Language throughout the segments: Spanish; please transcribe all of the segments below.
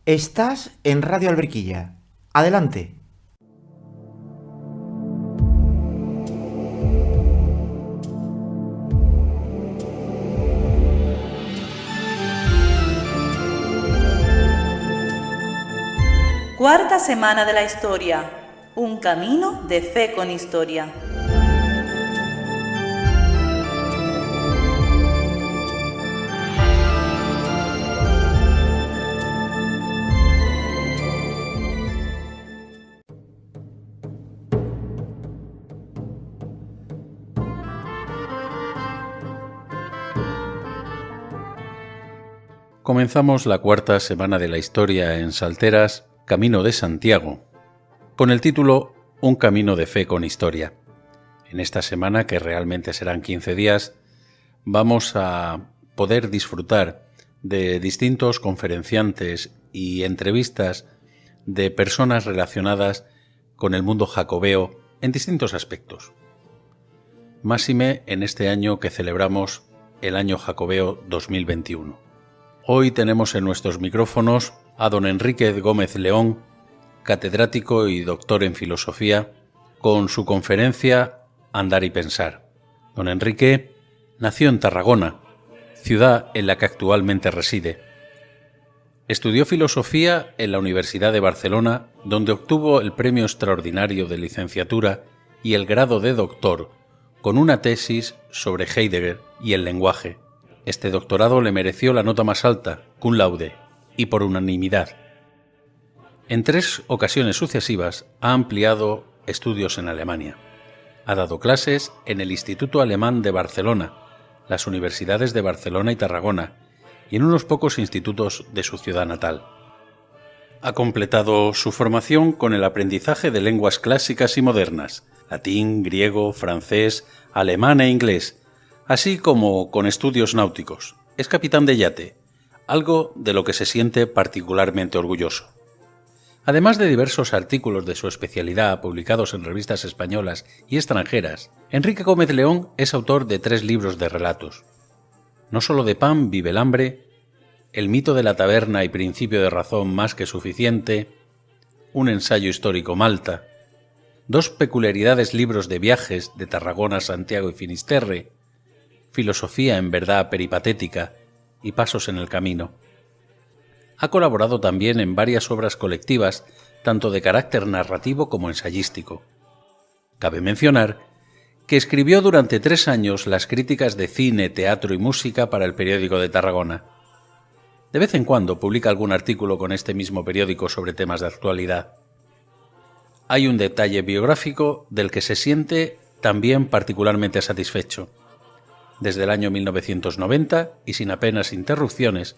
Estás en Radio Alberquilla. Adelante. Cuarta semana de la historia. Un camino de fe con historia. Comenzamos la cuarta semana de la historia en Salteras, Camino de Santiago, con el título Un camino de fe con historia. En esta semana, que realmente serán 15 días, vamos a poder disfrutar de distintos conferenciantes y entrevistas de personas relacionadas con el mundo jacobeo en distintos aspectos. Máxime en este año que celebramos el año jacobeo 2021. Hoy tenemos en nuestros micrófonos a don Enrique Gómez León, catedrático y doctor en filosofía, con su conferencia Andar y Pensar. Don Enrique nació en Tarragona, ciudad en la que actualmente reside. Estudió filosofía en la Universidad de Barcelona, donde obtuvo el premio extraordinario de licenciatura y el grado de doctor, con una tesis sobre Heidegger y el lenguaje. Este doctorado le mereció la nota más alta, cum laude, y por unanimidad. En 3 ocasiones sucesivas ha ampliado estudios en Alemania. Ha dado clases en el Instituto Alemán de Barcelona, las universidades de Barcelona y Tarragona, y en unos pocos institutos de su ciudad natal. Ha completado su formación con el aprendizaje de lenguas clásicas y modernas, latín, griego, francés, alemán e inglés, así como con estudios náuticos. Es capitán de yate, algo de lo que se siente particularmente orgulloso. Además de diversos artículos de su especialidad publicados en revistas españolas y extranjeras, Enrique Gómez León es autor de 3 libros de relatos. No solo de pan vive el hambre, El mito de la taberna y principio de razón más que suficiente, Un ensayo histórico Malta, 2 peculiaridades libros de viajes de Tarragona, Santiago y Finisterre, Filosofía en verdad peripatética y Pasos en el camino. Ha colaborado también en varias obras colectivas, tanto de carácter narrativo como ensayístico. Cabe mencionar que escribió durante 3 años las críticas de cine, teatro y música para el periódico de Tarragona. De vez en cuando publica algún artículo con este mismo periódico sobre temas de actualidad. Hay un detalle biográfico del que se siente también particularmente satisfecho. Desde el año 1990, y sin apenas interrupciones,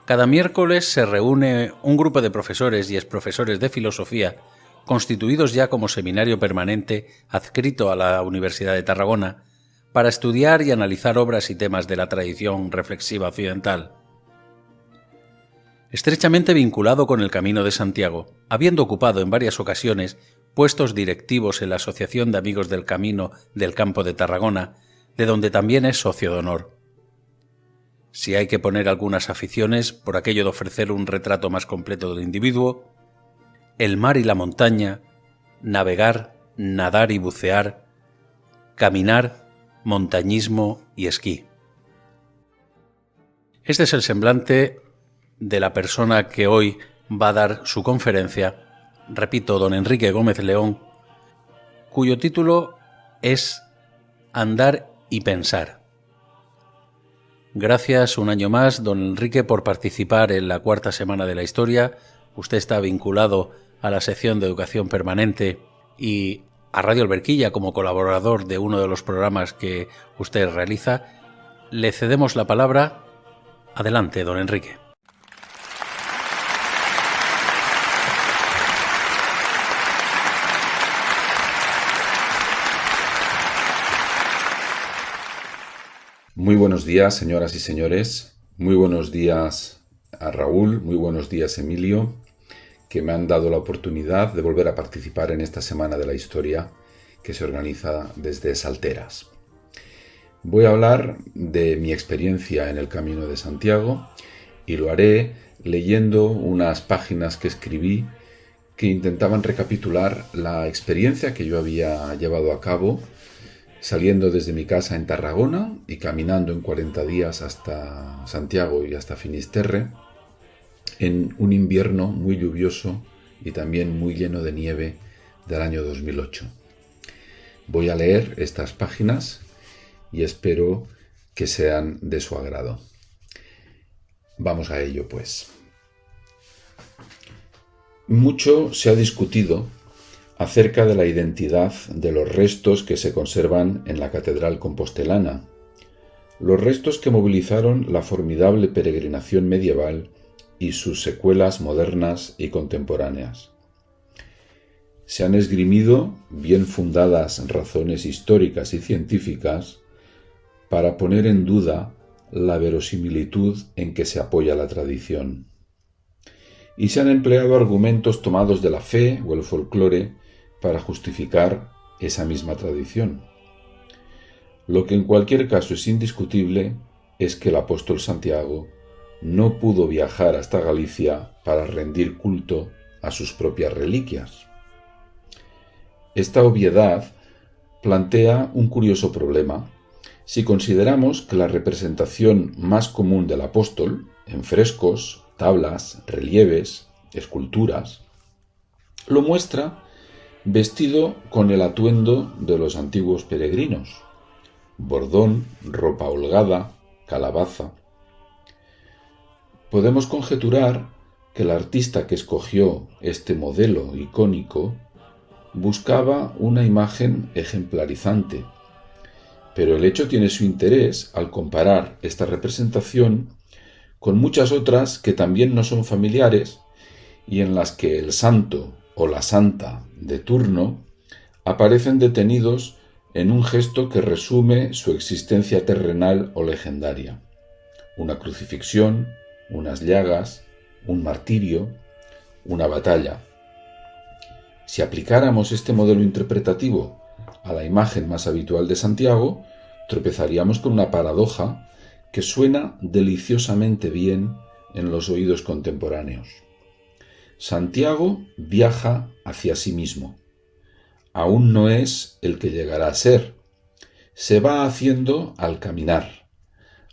cada miércoles se reúne un grupo de profesores y exprofesores de filosofía, constituidos ya como seminario permanente adscrito a la Universidad de Tarragona, para estudiar y analizar obras y temas de la tradición reflexiva occidental. Estrechamente vinculado con el Camino de Santiago, habiendo ocupado en varias ocasiones puestos directivos en la Asociación de Amigos del Camino del Campo de Tarragona, de donde también es socio de honor. Si hay que poner algunas aficiones, por aquello de ofrecer un retrato más completo del individuo, el mar y la montaña, navegar, nadar y bucear, caminar, montañismo y esquí. Este es el semblante de la persona que hoy va a dar su conferencia, repito, don Enrique Gómez León, cuyo título es Andar y Pensar. Gracias un año más, don Enrique, por participar en la cuarta semana de la historia. Usted está vinculado a la sección de educación permanente y a Radio Alberquilla como colaborador de uno de los programas que usted realiza. Le cedemos la palabra. Adelante, don Enrique. Muy buenos días, señoras y señores. Muy buenos días a Raúl, muy buenos días Emilio, que me han dado la oportunidad de volver a participar en esta Semana de la Historia que se organiza desde Salteras. Voy a hablar de mi experiencia en el Camino de Santiago y lo haré leyendo unas páginas que escribí que intentaban recapitular la experiencia que yo había llevado a cabo saliendo desde mi casa en Tarragona y caminando en 40 días hasta Santiago y hasta Finisterre en un invierno muy lluvioso y también muy lleno de nieve del año 2008. Voy a leer estas páginas y espero que sean de su agrado. Vamos a ello, pues. Mucho se ha discutido acerca de la identidad de los restos que se conservan en la Catedral Compostelana, los restos que movilizaron la formidable peregrinación medieval y sus secuelas modernas y contemporáneas. Se han esgrimido bien fundadas razones históricas y científicas para poner en duda la verosimilitud en que se apoya la tradición. Y se han empleado argumentos tomados de la fe o el folclore para justificar esa misma tradición. Lo que en cualquier caso es indiscutible es que el apóstol Santiago no pudo viajar hasta Galicia para rendir culto a sus propias reliquias. Esta obviedad plantea un curioso problema si consideramos que la representación más común del apóstol, en frescos, tablas, relieves, esculturas, lo muestra vestido con el atuendo de los antiguos peregrinos: bordón, ropa holgada, calabaza. Podemos conjeturar que el artista que escogió este modelo icónico buscaba una imagen ejemplarizante, pero el hecho tiene su interés al comparar esta representación con muchas otras que también no son familiares y en las que el santo o la santa de turno aparecen detenidos en un gesto que resume su existencia terrenal o legendaria: una crucifixión, unas llagas, un martirio, una batalla. Si aplicáramos este modelo interpretativo a la imagen más habitual de Santiago, tropezaríamos con una paradoja que suena deliciosamente bien en los oídos contemporáneos. Santiago viaja hacia sí mismo. Aún no es el que llegará a ser. Se va haciendo al caminar.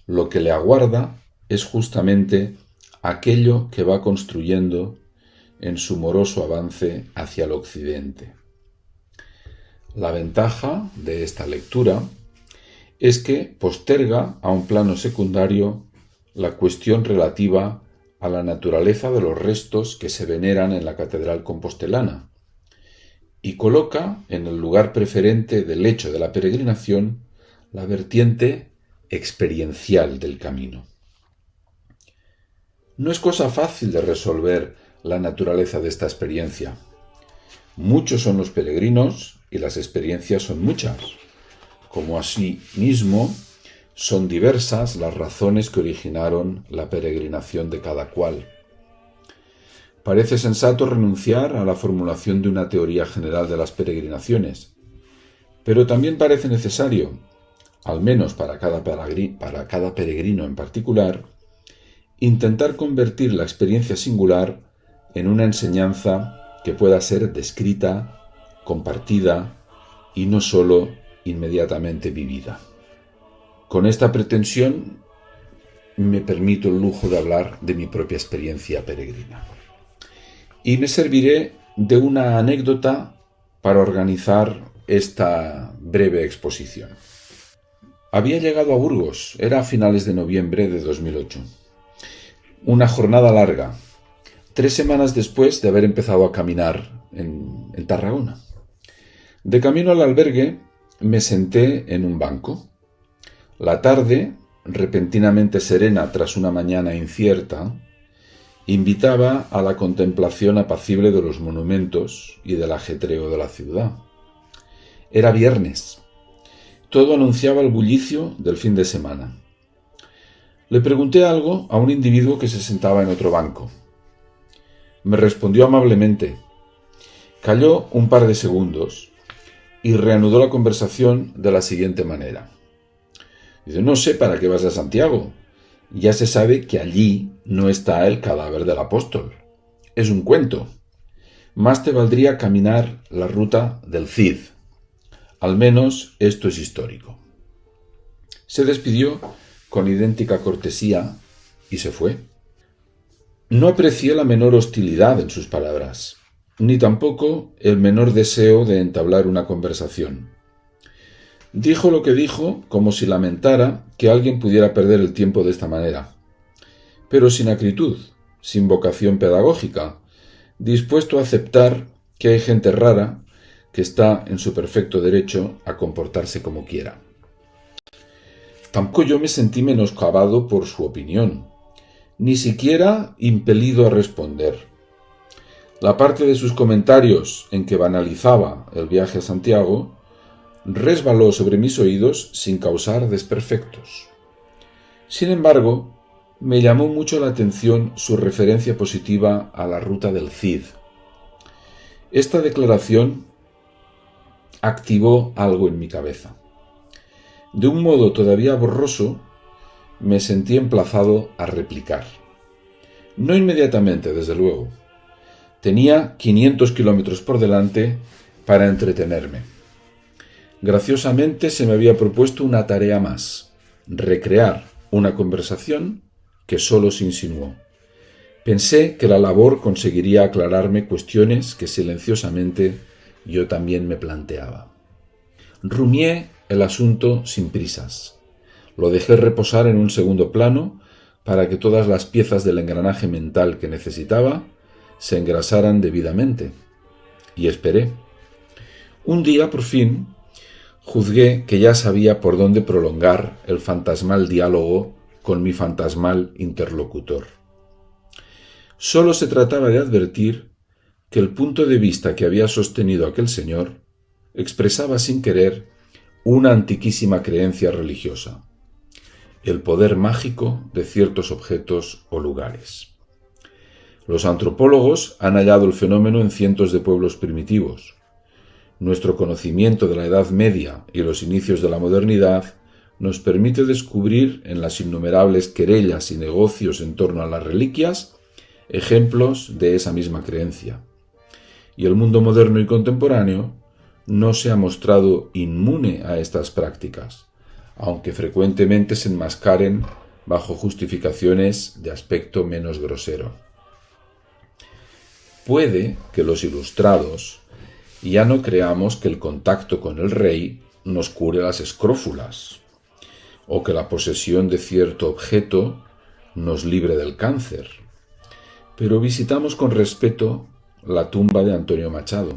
Lo que le aguarda es justamente aquello que va construyendo en su moroso avance hacia el occidente. La ventaja de esta lectura es que posterga a un plano secundario la cuestión relativa a la naturaleza de los restos que se veneran en la Catedral Compostelana y coloca en el lugar preferente del hecho de la peregrinación la vertiente experiencial del camino. No es cosa fácil de resolver la naturaleza de esta experiencia. Muchos son los peregrinos y las experiencias son muchas, como asimismo son diversas las razones que originaron la peregrinación de cada cual. Parece sensato renunciar a la formulación de una teoría general de las peregrinaciones, pero también parece necesario, al menos para cada peregrino en particular, intentar convertir la experiencia singular en una enseñanza que pueda ser descrita, compartida y no sólo inmediatamente vivida. Con esta pretensión me permito el lujo de hablar de mi propia experiencia peregrina. Y me serviré de una anécdota para organizar esta breve exposición. Había llegado a Burgos, era a finales de noviembre de 2008. Una jornada larga, 3 semanas después de haber empezado a caminar en Tarragona. De camino al albergue me senté en un banco. La tarde, repentinamente serena tras una mañana incierta, invitaba a la contemplación apacible de los monumentos y del ajetreo de la ciudad. Era viernes. Todo anunciaba el bullicio del fin de semana. Le pregunté algo a un individuo que se sentaba en otro banco. Me respondió amablemente. Calló un par de segundos y reanudó la conversación de la siguiente manera. Dice: no sé para qué vas a Santiago. Ya se sabe que allí no está el cadáver del apóstol. Es un cuento. Más te valdría caminar la ruta del Cid. Al menos esto es histórico. Se despidió con idéntica cortesía y se fue. No aprecié la menor hostilidad en sus palabras, ni tampoco el menor deseo de entablar una conversación. Dijo lo que dijo como si lamentara que alguien pudiera perder el tiempo de esta manera, pero sin acritud, sin vocación pedagógica, dispuesto a aceptar que hay gente rara que está en su perfecto derecho a comportarse como quiera. Tampoco yo me sentí menoscabado por su opinión, ni siquiera impelido a responder. La parte de sus comentarios en que banalizaba el viaje a Santiago resbaló sobre mis oídos sin causar desperfectos. Sin embargo, me llamó mucho la atención su referencia positiva a la ruta del Cid. Esta declaración activó algo en mi cabeza. De un modo todavía borroso, me sentí emplazado a replicar. No inmediatamente, desde luego. Tenía 500 kilómetros por delante para entretenerme. Graciosamente se me había propuesto una tarea más: recrear una conversación que solo se insinuó. Pensé que la labor conseguiría aclararme cuestiones que silenciosamente yo también me planteaba. Rumié el asunto sin prisas. Lo dejé reposar en un segundo plano para que todas las piezas del engranaje mental que necesitaba se engrasaran debidamente. Y esperé. Un día, por fin, juzgué que ya sabía por dónde prolongar el fantasmal diálogo con mi fantasmal interlocutor. Solo se trataba de advertir que el punto de vista que había sostenido aquel señor expresaba sin querer una antiquísima creencia religiosa: el poder mágico de ciertos objetos o lugares. Los antropólogos han hallado el fenómeno en cientos de pueblos primitivos. Nuestro conocimiento de la Edad Media y los inicios de la modernidad nos permite descubrir en las innumerables querellas y negocios en torno a las reliquias ejemplos de esa misma creencia. Y el mundo moderno y contemporáneo no se ha mostrado inmune a estas prácticas, aunque frecuentemente se enmascaren bajo justificaciones de aspecto menos grosero. Puede que los ilustrados ya no creamos que el contacto con el rey nos cure las escrófulas, o que la posesión de cierto objeto nos libre del cáncer, pero visitamos con respeto la tumba de Antonio Machado,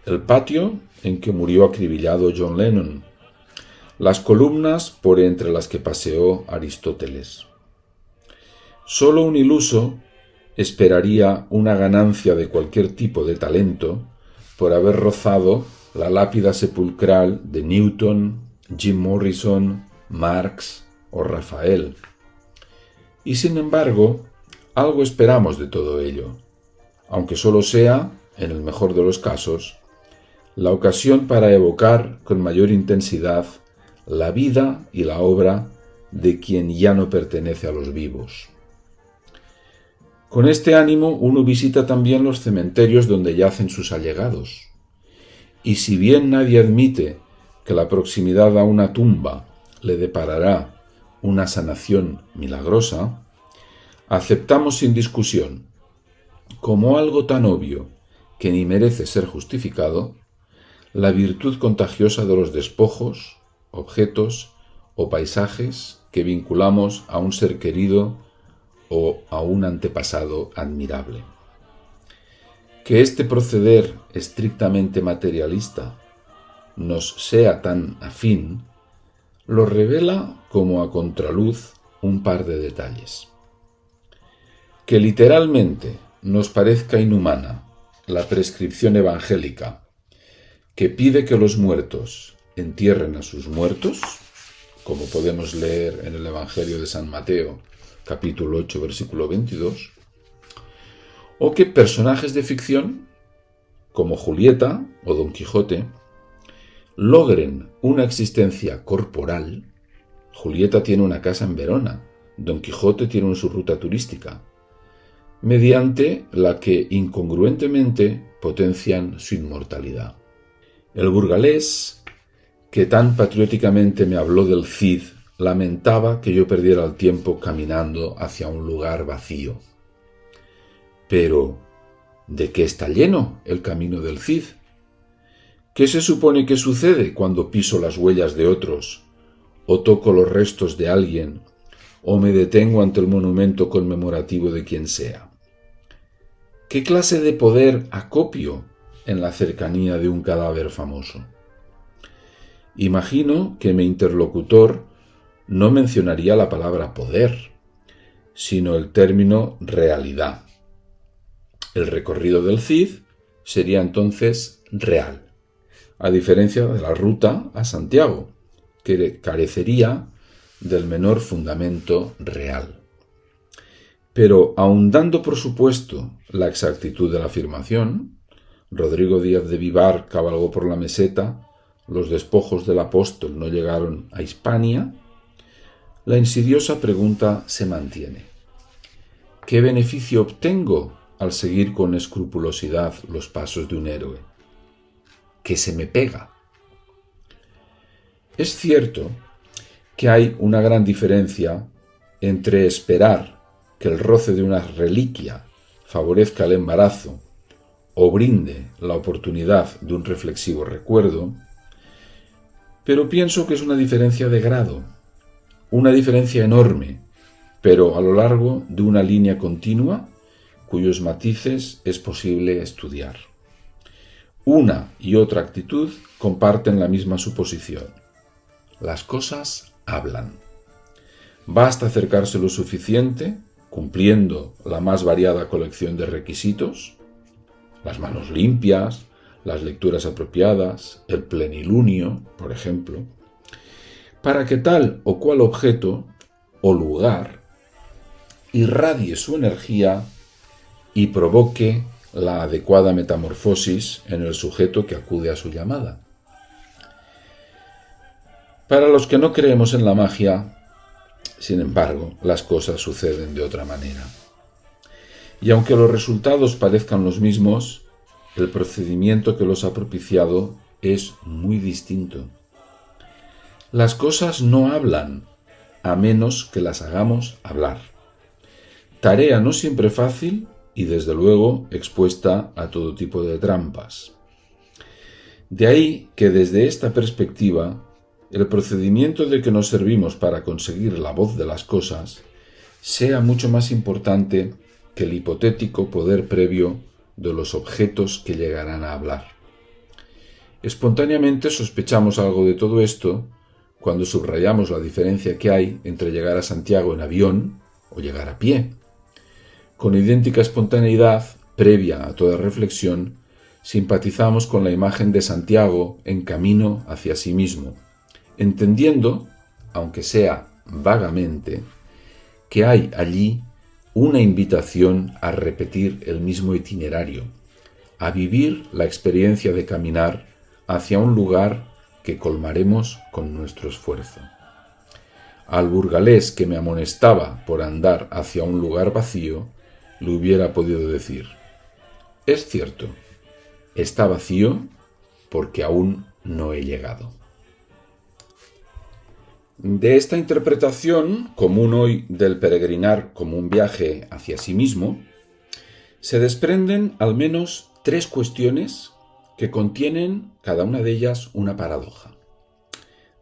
el patio en que murió acribillado John Lennon, las columnas por entre las que paseó Aristóteles. Solo un iluso esperaría una ganancia de cualquier tipo de talento por haber rozado la lápida sepulcral de Newton, Jim Morrison, Marx o Rafael. Y sin embargo, algo esperamos de todo ello, aunque solo sea, en el mejor de los casos, la ocasión para evocar con mayor intensidad la vida y la obra de quien ya no pertenece a los vivos. Con este ánimo uno visita también los cementerios donde yacen sus allegados. Y si bien nadie admite que la proximidad a una tumba le deparará una sanación milagrosa, aceptamos sin discusión, como algo tan obvio que ni merece ser justificado, la virtud contagiosa de los despojos, objetos o paisajes que vinculamos a un ser querido o a un antepasado admirable. Que este proceder estrictamente materialista nos sea tan afín, lo revela como a contraluz un par de detalles. Que literalmente nos parezca inhumana la prescripción evangélica que pide que los muertos entierren a sus muertos, como podemos leer en el Evangelio de San Mateo, capítulo 8, versículo 22, o que personajes de ficción, como Julieta o Don Quijote, logren una existencia corporal. Julieta tiene una casa en Verona, Don Quijote tiene su ruta turística, mediante la que incongruentemente potencian su inmortalidad. El burgalés, que tan patrióticamente me habló del Cid, lamentaba que yo perdiera el tiempo caminando hacia un lugar vacío. Pero, ¿de qué está lleno el camino del Cid? ¿Qué se supone que sucede cuando piso las huellas de otros, o toco los restos de alguien, o me detengo ante el monumento conmemorativo de quien sea? ¿Qué clase de poder acopio en la cercanía de un cadáver famoso? Imagino que mi interlocutor no mencionaría la palabra poder, sino el término realidad. El recorrido del Cid sería entonces real, a diferencia de la ruta a Santiago, que carecería del menor fundamento real. Pero aun dando por supuesto la exactitud de la afirmación, Rodrigo Díaz de Vivar cabalgó por la meseta, los despojos del apóstol no llegaron a Hispania, la insidiosa pregunta se mantiene. ¿Qué beneficio obtengo al seguir con escrupulosidad los pasos de un héroe? ¿Qué se me pega? Es cierto que hay una gran diferencia entre esperar que el roce de una reliquia favorezca el embarazo o brinde la oportunidad de un reflexivo recuerdo, pero pienso que es una diferencia de grado, una diferencia enorme, pero a lo largo de una línea continua cuyos matices es posible estudiar. Una y otra actitud comparten la misma suposición. Las cosas hablan. Basta acercarse lo suficiente, cumpliendo la más variada colección de requisitos, las manos limpias, las lecturas apropiadas, el plenilunio, por ejemplo, para que tal o cual objeto o lugar irradie su energía y provoque la adecuada metamorfosis en el sujeto que acude a su llamada. Para los que no creemos en la magia, sin embargo, las cosas suceden de otra manera. Y aunque los resultados parezcan los mismos, el procedimiento que los ha propiciado es muy distinto. Las cosas no hablan, a menos que las hagamos hablar. Tarea no siempre fácil y desde luego expuesta a todo tipo de trampas. De ahí que desde esta perspectiva, el procedimiento de que nos servimos para conseguir la voz de las cosas sea mucho más importante que el hipotético poder previo de los objetos que llegarán a hablar. Espontáneamente sospechamos algo de todo esto cuando subrayamos la diferencia que hay entre llegar a Santiago en avión o llegar a pie. Con idéntica espontaneidad, previa a toda reflexión, simpatizamos con la imagen de Santiago en camino hacia sí mismo, entendiendo, aunque sea vagamente, que hay allí una invitación a repetir el mismo itinerario, a vivir la experiencia de caminar hacia un lugar que colmaremos con nuestro esfuerzo. Al burgalés que me amonestaba por andar hacia un lugar vacío, le hubiera podido decir: es cierto, está vacío porque aún no he llegado. De esta interpretación, común hoy del peregrinar como un viaje hacia sí mismo, se desprenden al menos 3 cuestiones que contienen cada una de ellas una paradoja.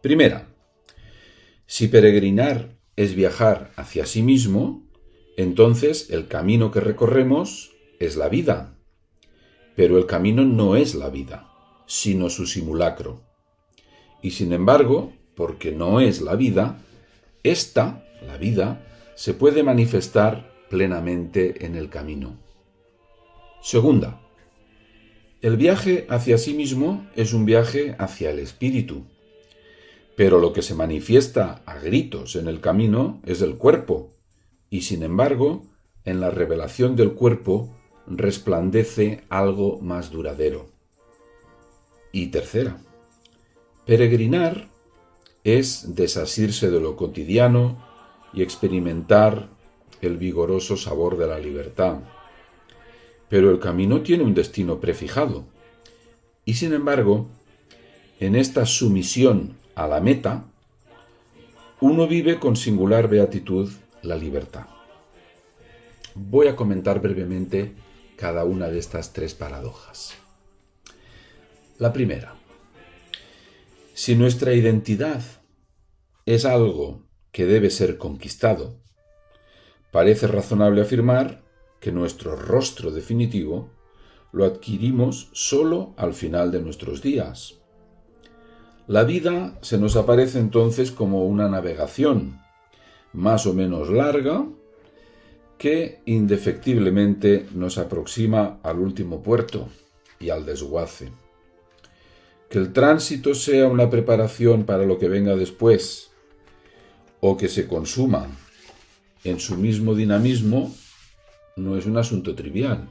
Primera, si peregrinar es viajar hacia sí mismo, entonces el camino que recorremos es la vida, pero el camino no es la vida, sino su simulacro. Y sin embargo, porque no es la vida, esta, la vida, se puede manifestar plenamente en el camino. Segunda, el viaje hacia sí mismo es un viaje hacia el espíritu, pero lo que se manifiesta a gritos en el camino es el cuerpo, y sin embargo, en la revelación del cuerpo resplandece algo más duradero. Y tercera, peregrinar es desasirse de lo cotidiano y experimentar el vigoroso sabor de la libertad. Pero el camino tiene un destino prefijado. Y sin embargo, en esta sumisión a la meta, uno vive con singular beatitud la libertad. Voy a comentar brevemente cada una de estas tres paradojas. La primera, si nuestra identidad es algo que debe ser conquistado, parece razonable afirmar que nuestro rostro definitivo lo adquirimos solo al final de nuestros días. La vida se nos aparece entonces como una navegación, más o menos larga, que indefectiblemente nos aproxima al último puerto y al desguace. Que el tránsito sea una preparación para lo que venga después, o que se consuma en su mismo dinamismo, no es un asunto trivial,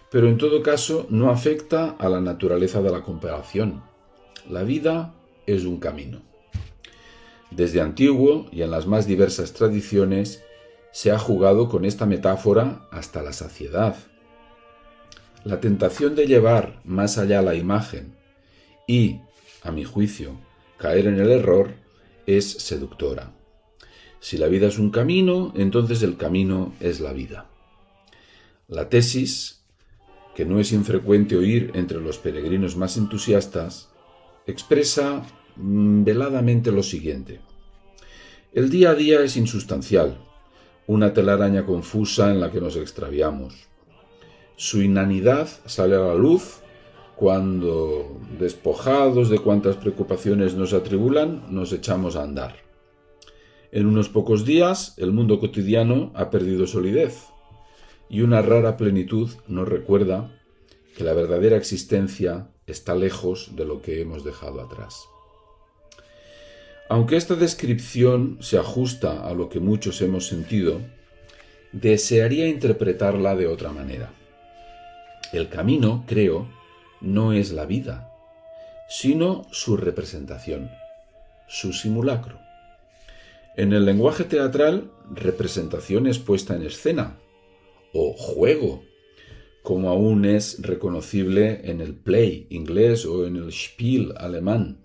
pero en todo caso no afecta a la naturaleza de la comparación. La vida es un camino. Desde antiguo y en las más diversas tradiciones se ha jugado con esta metáfora hasta la saciedad. La tentación de llevar más allá la imagen y, a mi juicio, caer en el error es seductora. Si la vida es un camino, entonces el camino es la vida. La tesis, que no es infrecuente oír entre los peregrinos más entusiastas, expresa veladamente lo siguiente. El día a día es insustancial, una telaraña confusa en la que nos extraviamos. Su inanidad sale a la luz cuando, despojados de cuantas preocupaciones nos atribulan, nos echamos a andar. En unos pocos días, el mundo cotidiano ha perdido solidez y una rara plenitud nos recuerda que la verdadera existencia está lejos de lo que hemos dejado atrás. Aunque esta descripción se ajusta a lo que muchos hemos sentido, desearía interpretarla de otra manera. El camino, creo, no es la vida, sino su representación, su simulacro. En el lenguaje teatral, representación es puesta en escena, o juego, como aún es reconocible en el play inglés o en el Spiel alemán.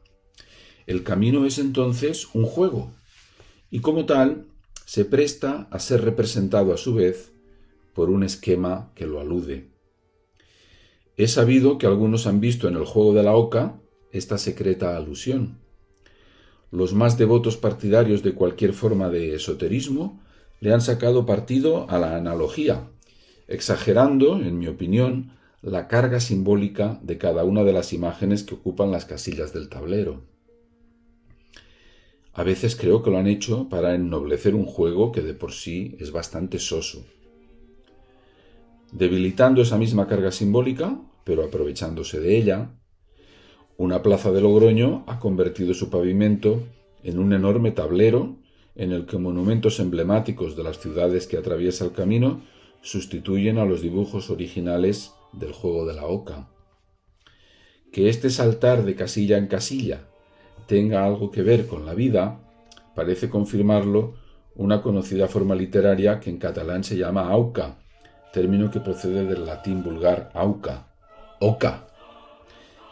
El camino es entonces un juego, y como tal, se presta a ser representado a su vez por un esquema que lo alude. Es sabido que algunos han visto en el juego de la oca esta secreta alusión. Los más devotos partidarios de cualquier forma de esoterismo le han sacado partido a la analogía, exagerando, en mi opinión, la carga simbólica de cada una de las imágenes que ocupan las casillas del tablero. A veces creo que lo han hecho para ennoblecer un juego que de por sí es bastante soso. Debilitando esa misma carga simbólica, pero aprovechándose de ella, una plaza de Logroño ha convertido su pavimento en un enorme tablero en el que monumentos emblemáticos de las ciudades que atraviesa el camino sustituyen a los dibujos originales del juego de la oca. Que este saltar de casilla en casilla tenga algo que ver con la vida, parece confirmarlo una conocida forma literaria que en catalán se llama auca, término que procede del latín vulgar auca, oca.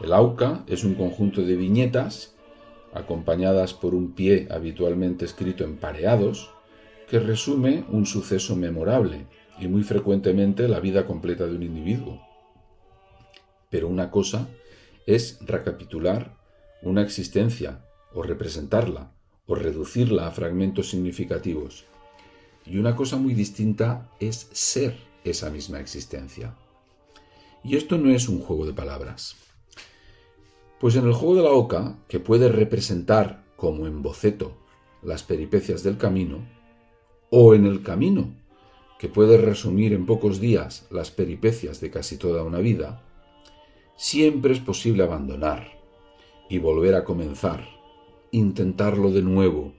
El auca es un conjunto de viñetas, acompañadas por un pie habitualmente escrito en pareados, que resume un suceso memorable y muy frecuentemente la vida completa de un individuo. Pero una cosa es recapitular una existencia, o representarla, o reducirla a fragmentos significativos. Y una cosa muy distinta es ser esa misma existencia. Y esto no es un juego de palabras. Pues en el juego de la oca, que puede representar como en boceto las peripecias del camino, o en el camino, que puede resumir en pocos días las peripecias de casi toda una vida, siempre es posible abandonar y volver a comenzar, intentarlo de nuevo,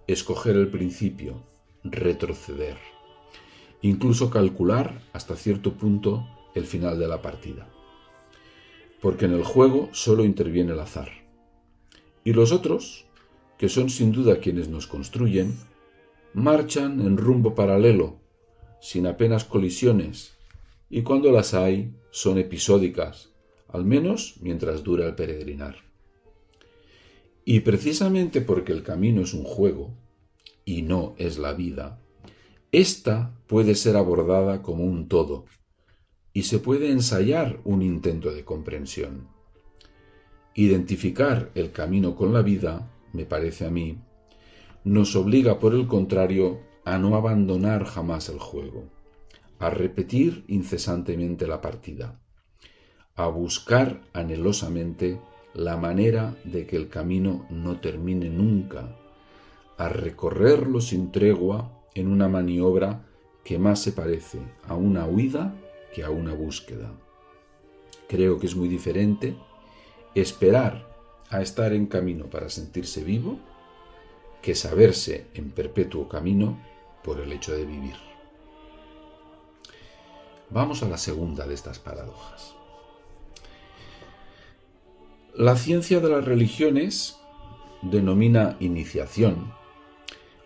escoger el principio, retroceder, incluso calcular hasta cierto punto el final de la partida. Porque en el juego solo interviene el azar. Y los otros, que son sin duda quienes nos construyen, marchan en rumbo paralelo, sin apenas colisiones, y cuando las hay son episódicas, al menos mientras dura el peregrinar. Y precisamente porque el camino es un juego, y no es la vida, ésta puede ser abordada como un todo, y se puede ensayar un intento de comprensión. Identificar el camino con la vida, me parece a mí, nos obliga por el contrario a no abandonar jamás el juego, a repetir incesantemente la partida, a buscar anhelosamente la manera de que el camino no termine nunca, a recorrerlo sin tregua en una maniobra que más se parece a una huida que a una búsqueda. Creo que es muy diferente esperar a estar en camino para sentirse vivo que saberse en perpetuo camino por el hecho de vivir. Vamos a la segunda de estas paradojas. La ciencia de las religiones denomina iniciación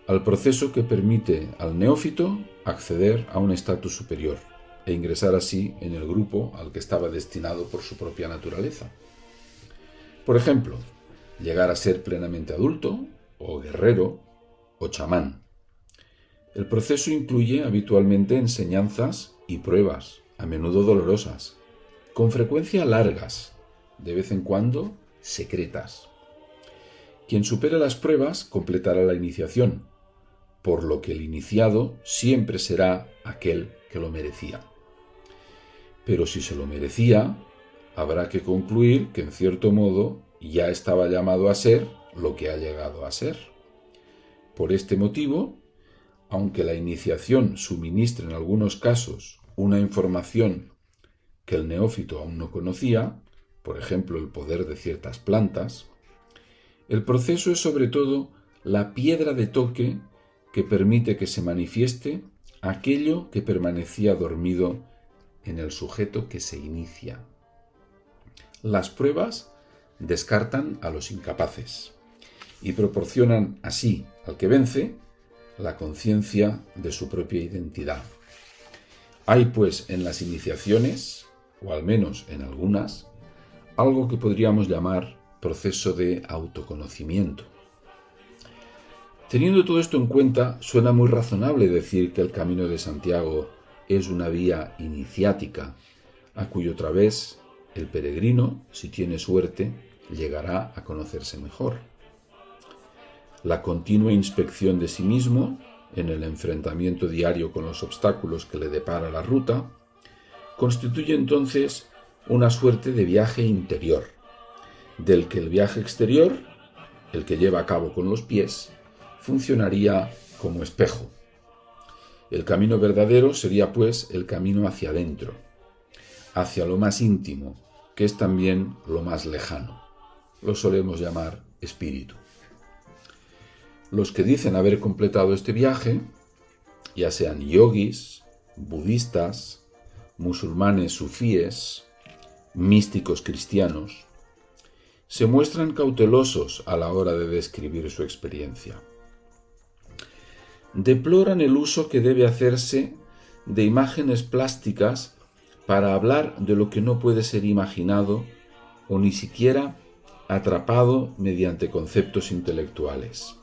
al proceso que permite al neófito acceder a un estatus superior e ingresar así en el grupo al que estaba destinado por su propia naturaleza. Por ejemplo, llegar a ser plenamente adulto, o guerrero, o chamán. El proceso incluye habitualmente enseñanzas y pruebas, a menudo dolorosas, con frecuencia largas, de vez en cuando secretas. Quien supere las pruebas completará la iniciación, por lo que el iniciado siempre será aquel que lo merecía. Pero si se lo merecía, habrá que concluir que en cierto modo ya estaba llamado a ser lo que ha llegado a ser. Por este motivo, aunque la iniciación suministre en algunos casos una información que el neófito aún no conocía, por ejemplo el poder de ciertas plantas, el proceso es sobre todo la piedra de toque que permite que se manifieste aquello que permanecía dormido en el sujeto que se inicia. Las pruebas descartan a los incapaces y proporcionan así al que vence la conciencia de su propia identidad. Hay pues en las iniciaciones, o al menos en algunas, algo que podríamos llamar proceso de autoconocimiento. Teniendo todo esto en cuenta, suena muy razonable decir que el Camino de Santiago es una vía iniciática, a cuyo través el peregrino, si tiene suerte, llegará a conocerse mejor. La continua inspección de sí mismo, en el enfrentamiento diario con los obstáculos que le depara la ruta, constituye entonces una suerte de viaje interior, del que el viaje exterior, el que lleva a cabo con los pies, funcionaría como espejo. El camino verdadero sería, pues, el camino hacia adentro, hacia lo más íntimo, que es también lo más lejano. Lo solemos llamar espíritu. Los que dicen haber completado este viaje, ya sean yogis, budistas, musulmanes sufíes, místicos cristianos, se muestran cautelosos a la hora de describir su experiencia. Deploran el uso que debe hacerse de imágenes plásticas para hablar de lo que no puede ser imaginado o ni siquiera atrapado mediante conceptos intelectuales.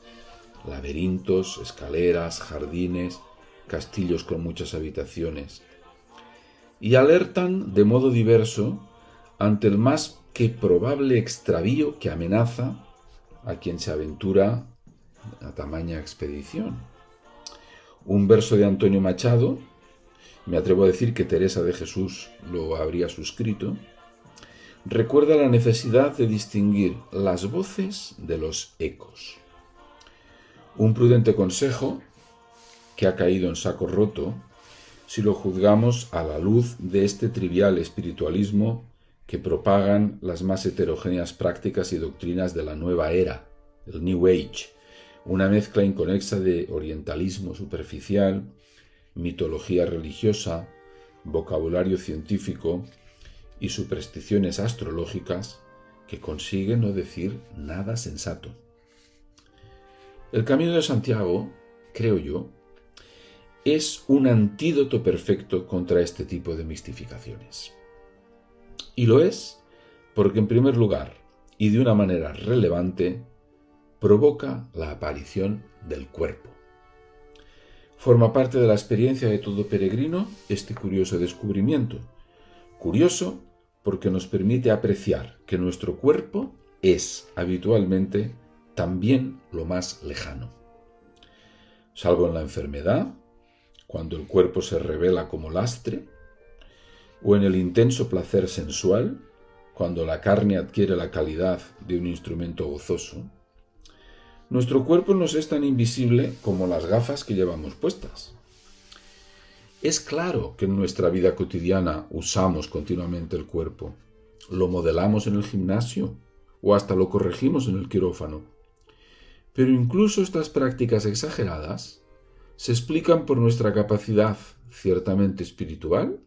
Laberintos, escaleras, jardines, castillos con muchas habitaciones. Y alertan de modo diverso ante el más que probable extravío que amenaza a quien se aventura a tamaña expedición. Un verso de Antonio Machado, me atrevo a decir que Teresa de Jesús lo habría suscrito, recuerda la necesidad de distinguir las voces de los ecos. Un prudente consejo que ha caído en saco roto si lo juzgamos a la luz de este trivial espiritualismo que propagan las más heterogéneas prácticas y doctrinas de la nueva era, el New Age, una mezcla inconexa de orientalismo superficial, mitología religiosa, vocabulario científico y supersticiones astrológicas que consigue no decir nada sensato. El Camino de Santiago, creo yo, es un antídoto perfecto contra este tipo de mistificaciones. Y lo es porque, en primer lugar, y de una manera relevante, provoca la aparición del cuerpo. Forma parte de la experiencia de todo peregrino este curioso descubrimiento. Curioso porque nos permite apreciar que nuestro cuerpo es habitualmente también lo más lejano. Salvo en la enfermedad, cuando el cuerpo se revela como lastre, o en el intenso placer sensual, cuando la carne adquiere la calidad de un instrumento gozoso, nuestro cuerpo nos es tan invisible como las gafas que llevamos puestas. Es claro que en nuestra vida cotidiana usamos continuamente el cuerpo, lo modelamos en el gimnasio o hasta lo corregimos en el quirófano. Pero incluso estas prácticas exageradas se explican por nuestra capacidad, ciertamente espiritual,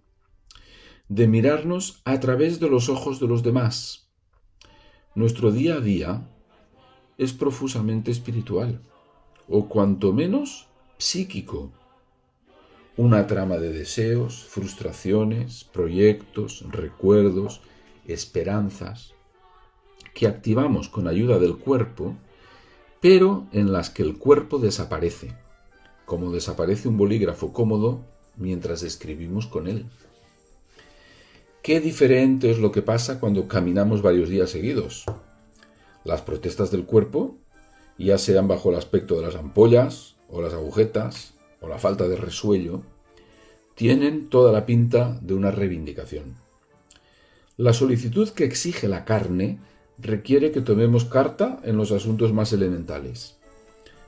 de mirarnos a través de los ojos de los demás. Nuestro día a día es profusamente espiritual, o cuanto menos psíquico. Una trama de deseos, frustraciones, proyectos, recuerdos, esperanzas, que activamos con ayuda del cuerpo, pero en las que el cuerpo desaparece, como desaparece un bolígrafo cómodo mientras escribimos con él. Qué diferente es lo que pasa cuando caminamos varios días seguidos. Las protestas del cuerpo, ya sean bajo el aspecto de las ampollas, o las agujetas, o la falta de resuello, tienen toda la pinta de una reivindicación. La solicitud que exige la carne requiere que tomemos carta en los asuntos más elementales.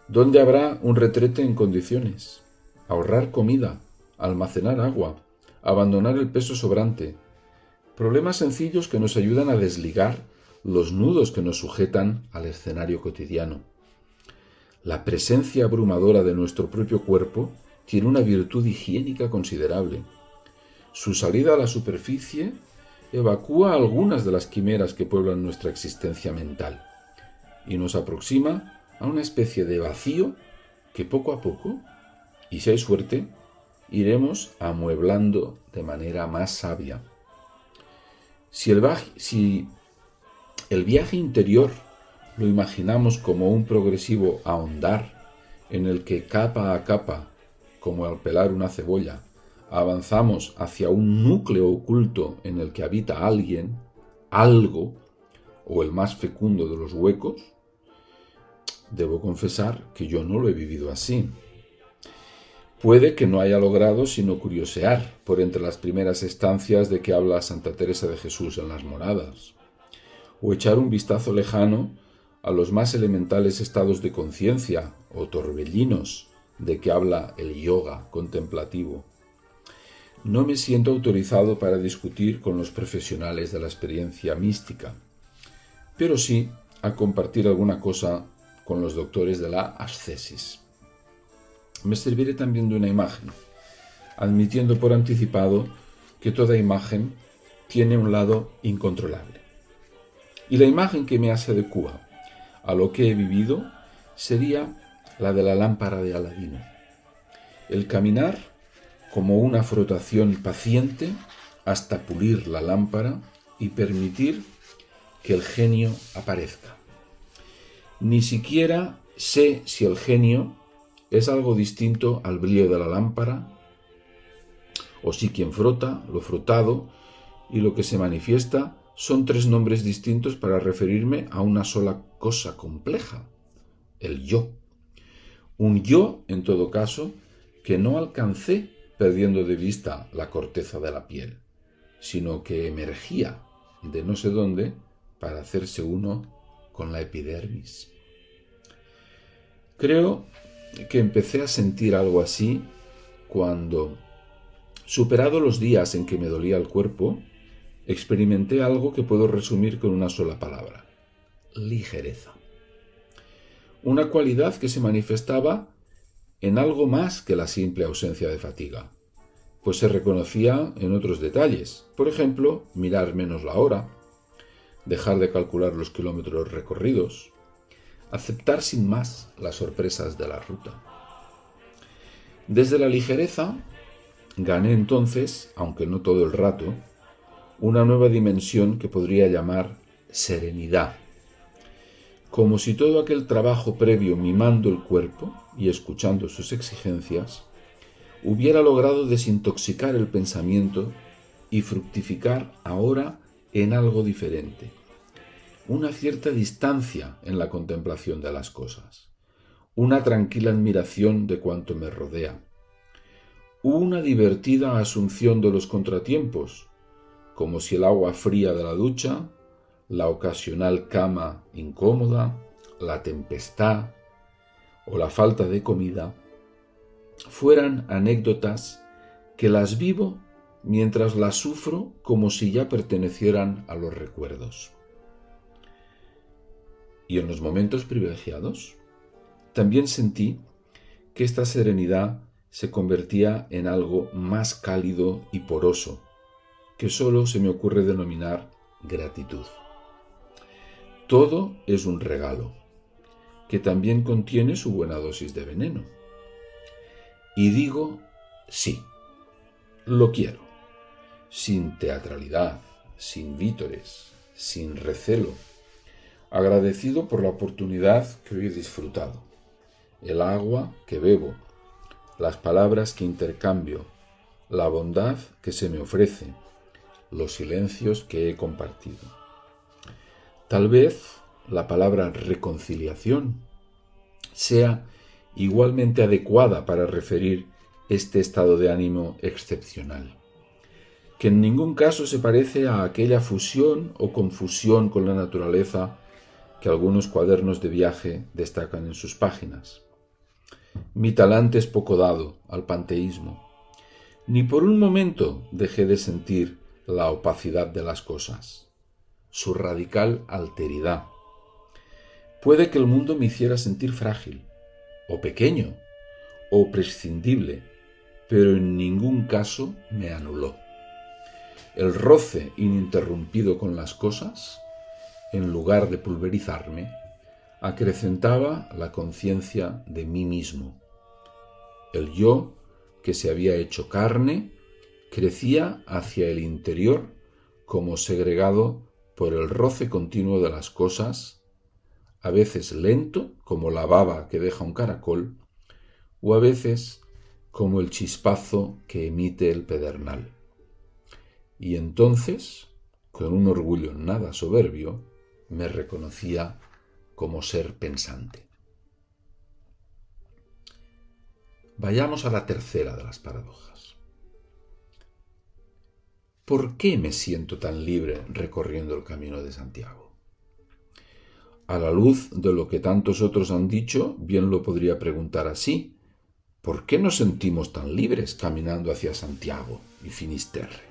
¿Dónde habrá un retrete en condiciones? Ahorrar comida, almacenar agua, abandonar el peso sobrante. Problemas sencillos que nos ayudan a desligar los nudos que nos sujetan al escenario cotidiano. La presencia abrumadora de nuestro propio cuerpo tiene una virtud higiénica considerable. Su salida a la superficie evacúa algunas de las quimeras que pueblan nuestra existencia mental y nos aproxima a una especie de vacío que poco a poco, y si hay suerte, iremos amueblando de manera más sabia. Si el viaje interior lo imaginamos como un progresivo ahondar en el que capa a capa, como al pelar una cebolla, avanzamos hacia un núcleo oculto en el que habita alguien, algo, o el más fecundo de los huecos, debo confesar que yo no lo he vivido así. Puede que no haya logrado sino curiosear por entre las primeras estancias de que habla Santa Teresa de Jesús en las moradas, o echar un vistazo lejano a los más elementales estados de conciencia o torbellinos de que habla el yoga contemplativo. No me siento autorizado para discutir con los profesionales de la experiencia mística, pero sí a compartir alguna cosa con los doctores de la ascesis. Me serviré también de una imagen, admitiendo por anticipado que toda imagen tiene un lado incontrolable. Y la imagen que me se adecua a lo que he vivido sería la de la lámpara de Aladino. El caminar como una frotación paciente hasta pulir la lámpara y permitir que el genio aparezca. Ni siquiera sé si el genio es algo distinto al brillo de la lámpara, o si quien frota, lo frotado, y lo que se manifiesta son tres nombres distintos para referirme a una sola cosa compleja, el yo. Un yo, en todo caso, que no alcancé perdiendo de vista la corteza de la piel, sino que emergía de no sé dónde para hacerse uno con la epidermis. Creo que empecé a sentir algo así cuando, superado los días en que me dolía el cuerpo, experimenté algo que puedo resumir con una sola palabra: ligereza. Una cualidad que se manifestaba en algo más que la simple ausencia de fatiga, pues se reconocía en otros detalles. Por ejemplo, mirar menos la hora, dejar de calcular los kilómetros recorridos, aceptar sin más las sorpresas de la ruta. Desde la ligereza gané entonces, aunque no todo el rato, una nueva dimensión que podría llamar serenidad. Como si todo aquel trabajo previo mimando el cuerpo y escuchando sus exigencias hubiera logrado desintoxicar el pensamiento y fructificar ahora en algo diferente. Una cierta distancia en la contemplación de las cosas, una tranquila admiración de cuanto me rodea, una divertida asunción de los contratiempos, como si el agua fría de la ducha, la ocasional cama incómoda, la tempestad o la falta de comida fueran anécdotas que las vivo mientras las sufro como si ya pertenecieran a los recuerdos. Y en los momentos privilegiados, también sentí que esta serenidad se convertía en algo más cálido y poroso, que solo se me ocurre denominar gratitud. Todo es un regalo, que también contiene su buena dosis de veneno. Y digo, sí, lo quiero, sin teatralidad, sin vítores, sin recelo, agradecido por la oportunidad que hoy he disfrutado, el agua que bebo, las palabras que intercambio, la bondad que se me ofrece, los silencios que he compartido. Tal vez la palabra reconciliación sea igualmente adecuada para referir este estado de ánimo excepcional, que en ningún caso se parece a aquella fusión o confusión con la naturaleza que algunos cuadernos de viaje destacan en sus páginas. Mi talante es poco dado al panteísmo. Ni por un momento dejé de sentir la opacidad de las cosas, su radical alteridad. Puede que el mundo me hiciera sentir frágil, o pequeño, o prescindible, pero en ningún caso me anuló. El roce ininterrumpido con las cosas, en lugar de pulverizarme, acrecentaba la conciencia de mí mismo. El yo, que se había hecho carne, crecía hacia el interior como segregado por el roce continuo de las cosas, a veces lento como la baba que deja un caracol, o a veces como el chispazo que emite el pedernal. Y entonces, con un orgullo nada soberbio, me reconocía como ser pensante. Vayamos a la tercera de las paradojas. ¿Por qué me siento tan libre recorriendo el camino de Santiago? A la luz de lo que tantos otros han dicho, bien lo podría preguntar así: ¿por qué nos sentimos tan libres caminando hacia Santiago y Finisterre?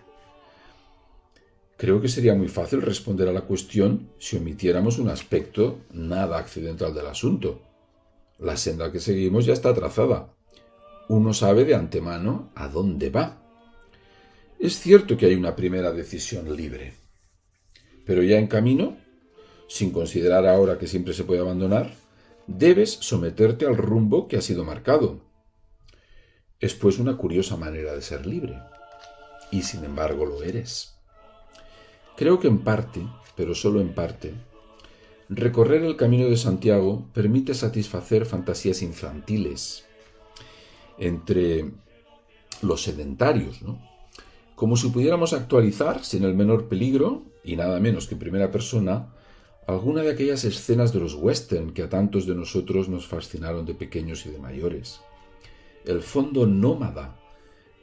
Creo que sería muy fácil responder a la cuestión si omitiéramos un aspecto nada accidental del asunto. La senda que seguimos ya está trazada. Uno sabe de antemano a dónde va. Es cierto que hay una primera decisión libre, pero ya en camino, sin considerar ahora que siempre se puede abandonar, debes someterte al rumbo que ha sido marcado. Es pues una curiosa manera de ser libre, y sin embargo lo eres. Creo que en parte, pero solo en parte, recorrer el camino de Santiago permite satisfacer fantasías infantiles entre los sedentarios, ¿no? Como si pudiéramos actualizar, sin el menor peligro, y nada menos que en primera persona, alguna de aquellas escenas de los western que a tantos de nosotros nos fascinaron de pequeños y de mayores. El fondo nómada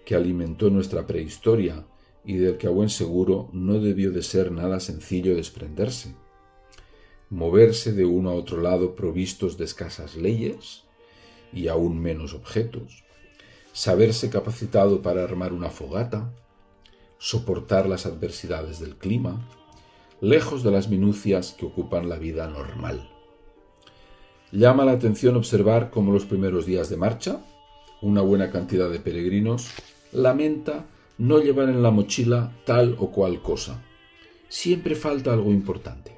que alimentó nuestra prehistoria y del que a buen seguro no debió de ser nada sencillo desprenderse. Moverse de uno a otro lado provistos de escasas leyes y aún menos objetos. Saberse capacitado para armar una fogata, soportar las adversidades del clima, lejos de las minucias que ocupan la vida normal. Llama la atención observar cómo los primeros días de marcha, una buena cantidad de peregrinos lamenta no llevar en la mochila tal o cual cosa. Siempre falta algo importante.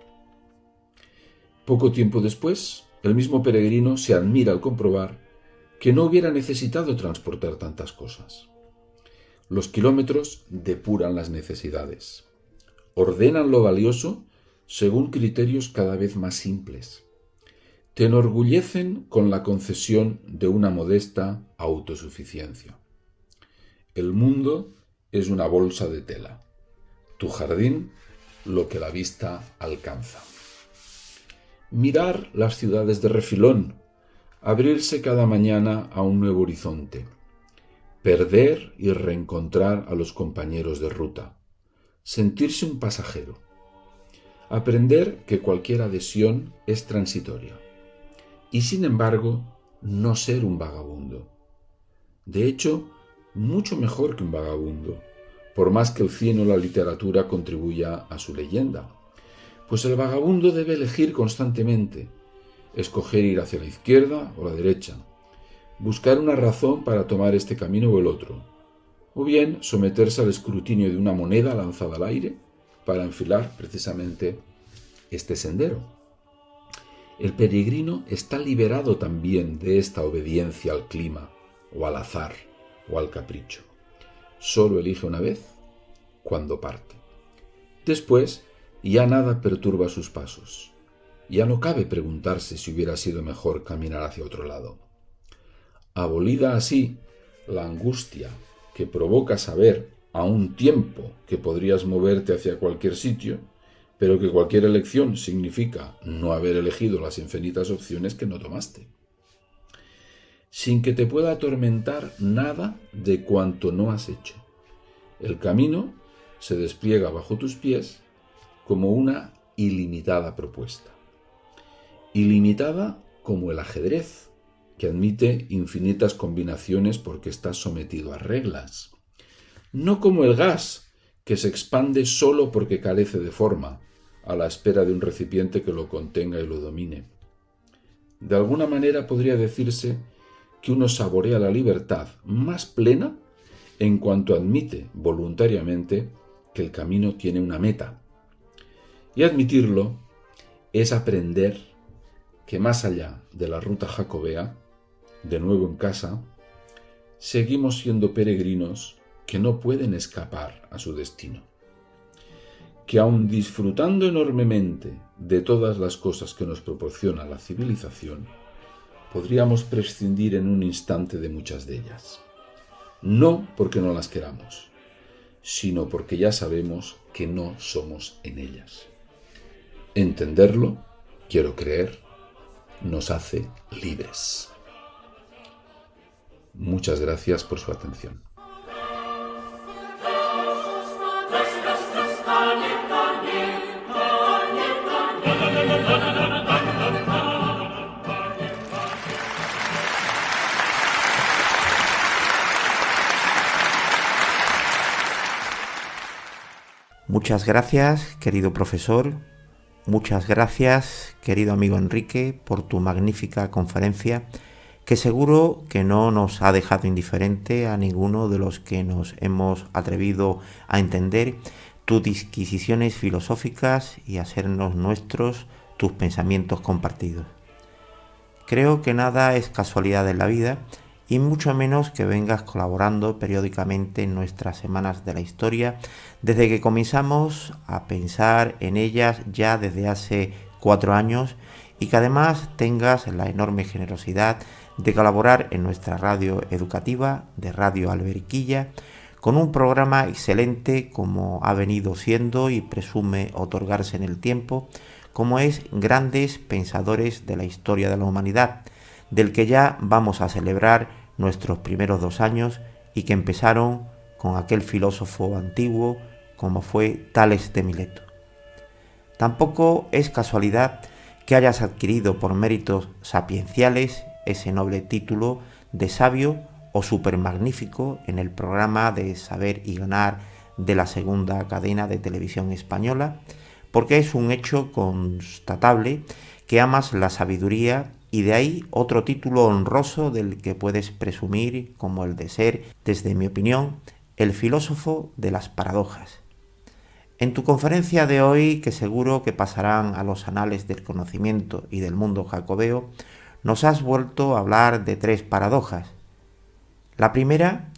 Poco tiempo después, el mismo peregrino se admira al comprobar que no hubiera necesitado transportar tantas cosas. Los kilómetros depuran las necesidades, ordenan lo valioso según criterios cada vez más simples. Te enorgullecen con la concesión de una modesta autosuficiencia. El mundo es una bolsa de tela, tu jardín lo que la vista alcanza. Mirar las ciudades de refilón, abrirse cada mañana a un nuevo horizonte, perder y reencontrar a los compañeros de ruta, sentirse un pasajero, aprender que cualquier adhesión es transitoria y, sin embargo, no ser un vagabundo. De hecho, mucho mejor que un vagabundo, por más que el cine o la literatura contribuya a su leyenda, pues el vagabundo debe elegir constantemente, escoger ir hacia la izquierda o la derecha, buscar una razón para tomar este camino o el otro, o bien someterse al escrutinio de una moneda lanzada al aire para enfilar precisamente este sendero. El peregrino está liberado también de esta obediencia al clima, o al azar, o al capricho. Solo elige una vez cuando parte. Después, ya nada perturba sus pasos. Ya no cabe preguntarse si hubiera sido mejor caminar hacia otro lado. Abolida así la angustia que provoca saber a un tiempo que podrías moverte hacia cualquier sitio, pero que cualquier elección significa no haber elegido las infinitas opciones que no tomaste. Sin que te pueda atormentar nada de cuanto no has hecho. El camino se despliega bajo tus pies como una ilimitada propuesta. Ilimitada como el ajedrez, que admite infinitas combinaciones porque está sometido a reglas. No como el gas, que se expande solo porque carece de forma, a la espera de un recipiente que lo contenga y lo domine. De alguna manera podría decirse que uno saborea la libertad más plena en cuanto admite voluntariamente que el camino tiene una meta. Y admitirlo es aprender que más allá de la ruta jacobea, de nuevo en casa, seguimos siendo peregrinos que no pueden escapar a su destino. Que aun disfrutando enormemente de todas las cosas que nos proporciona la civilización, podríamos prescindir en un instante de muchas de ellas. No porque no las queramos, sino porque ya sabemos que no somos en ellas. Entenderlo, quiero creer, nos hace libres. Muchas gracias por su atención. Muchas gracias, querido profesor. Muchas gracias, querido amigo Enrique, por tu magnífica conferencia, que seguro que no nos ha dejado indiferente a ninguno de los que nos hemos atrevido a entender tus disquisiciones filosóficas y hacernos nuestros tus pensamientos compartidos. Creo que nada es casualidad en la vida, y mucho menos que vengas colaborando periódicamente en nuestras semanas de la historia, desde que comenzamos a pensar en ellas ya desde hace 4 años, y que además tengas la enorme generosidad de colaborar en nuestra radio educativa de Radio Alberquilla, con un programa excelente como ha venido siendo y presume otorgarse en el tiempo, como es Grandes Pensadores de la Historia de la Humanidad, del que ya vamos a celebrar nuestros primeros 2 años y que empezaron con aquel filósofo antiguo como fue Tales de Mileto. Tampoco es casualidad que hayas adquirido por méritos sapienciales ese noble título de sabio o supermagnífico en el programa de Saber y Ganar de la segunda cadena de televisión española, porque es un hecho constatable que amas la sabiduría, y de ahí otro título honroso del que puedes presumir como el de ser, desde mi opinión, el filósofo de las paradojas. En tu conferencia de hoy, que seguro que pasarán a los anales del conocimiento y del mundo jacobeo, nos has vuelto a hablar de 3 paradojas. La primera,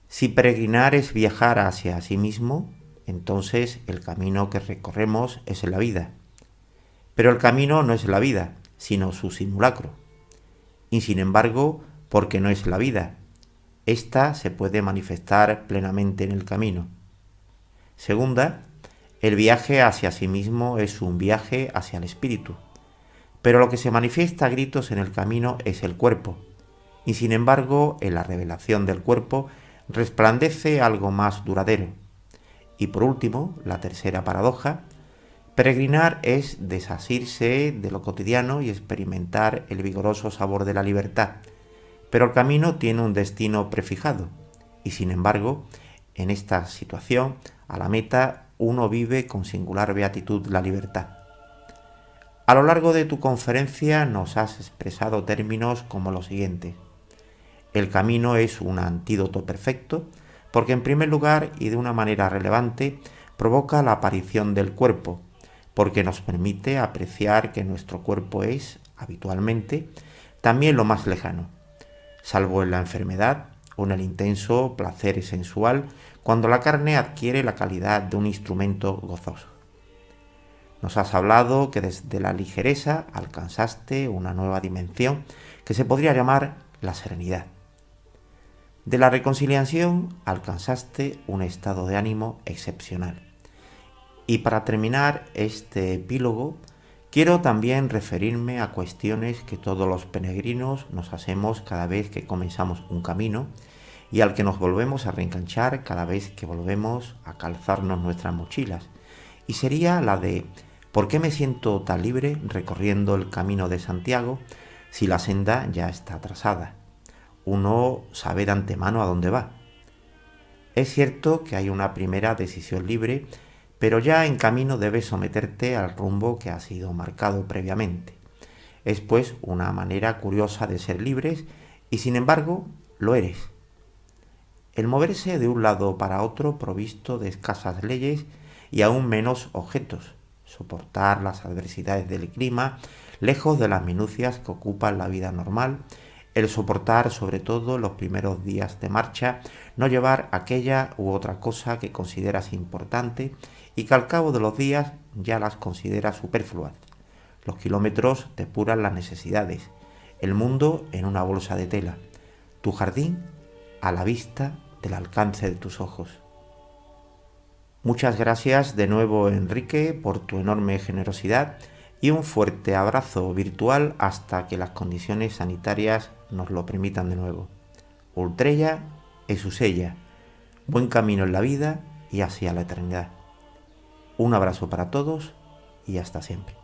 si peregrinar es viajar hacia sí mismo, entonces el camino que recorremos es la vida. Pero el camino no es la vida, sino su simulacro. Y sin embargo, porque no es la vida, ésta se puede manifestar plenamente en el camino. Segunda, el viaje hacia sí mismo es un viaje hacia el espíritu, pero lo que se manifiesta a gritos en el camino es el cuerpo, y sin embargo, en la revelación del cuerpo resplandece algo más duradero. Y por último, la tercera paradoja, peregrinar es desasirse de lo cotidiano y experimentar el vigoroso sabor de la libertad, pero el camino tiene un destino prefijado, y sin embargo, en esta situación, a la meta, uno vive con singular beatitud la libertad. A lo largo de tu conferencia nos has expresado términos como los siguientes. El camino es un antídoto perfecto porque en primer lugar y de una manera relevante provoca la aparición del cuerpo, porque nos permite apreciar que nuestro cuerpo es, habitualmente, también lo más lejano, salvo en la enfermedad o en el intenso placer sensual, cuando la carne adquiere la calidad de un instrumento gozoso. Nos has hablado que desde la ligereza alcanzaste una nueva dimensión que se podría llamar la serenidad. De la reconciliación alcanzaste un estado de ánimo excepcional. Y para terminar este epílogo, quiero también referirme a cuestiones que todos los peregrinos nos hacemos cada vez que comenzamos un camino y al que nos volvemos a reenganchar cada vez que volvemos a calzarnos nuestras mochilas. Y sería la de ¿por qué me siento tan libre recorriendo el camino de Santiago si la senda ya está trazada? Uno sabe de antemano a dónde va. Es cierto que hay una primera decisión libre, pero ya en camino debes someterte al rumbo que ha sido marcado previamente. Es pues una manera curiosa de ser libres y sin embargo lo eres. El moverse de un lado para otro provisto de escasas leyes y aún menos objetos, soportar las adversidades del clima, lejos de las minucias que ocupan la vida normal, el soportar sobre todo los primeros días de marcha, no llevar aquella u otra cosa que consideras importante y que al cabo de los días ya las consideras superfluas. Los kilómetros depuran las necesidades, el mundo en una bolsa de tela, tu jardín a la vista del alcance de tus ojos. Muchas gracias de nuevo, Enrique, por tu enorme generosidad y un fuerte abrazo virtual hasta que las condiciones sanitarias nos lo permitan de nuevo. Ultrella e Susella, buen camino en la vida y hacia la eternidad. Un abrazo para todos y hasta siempre.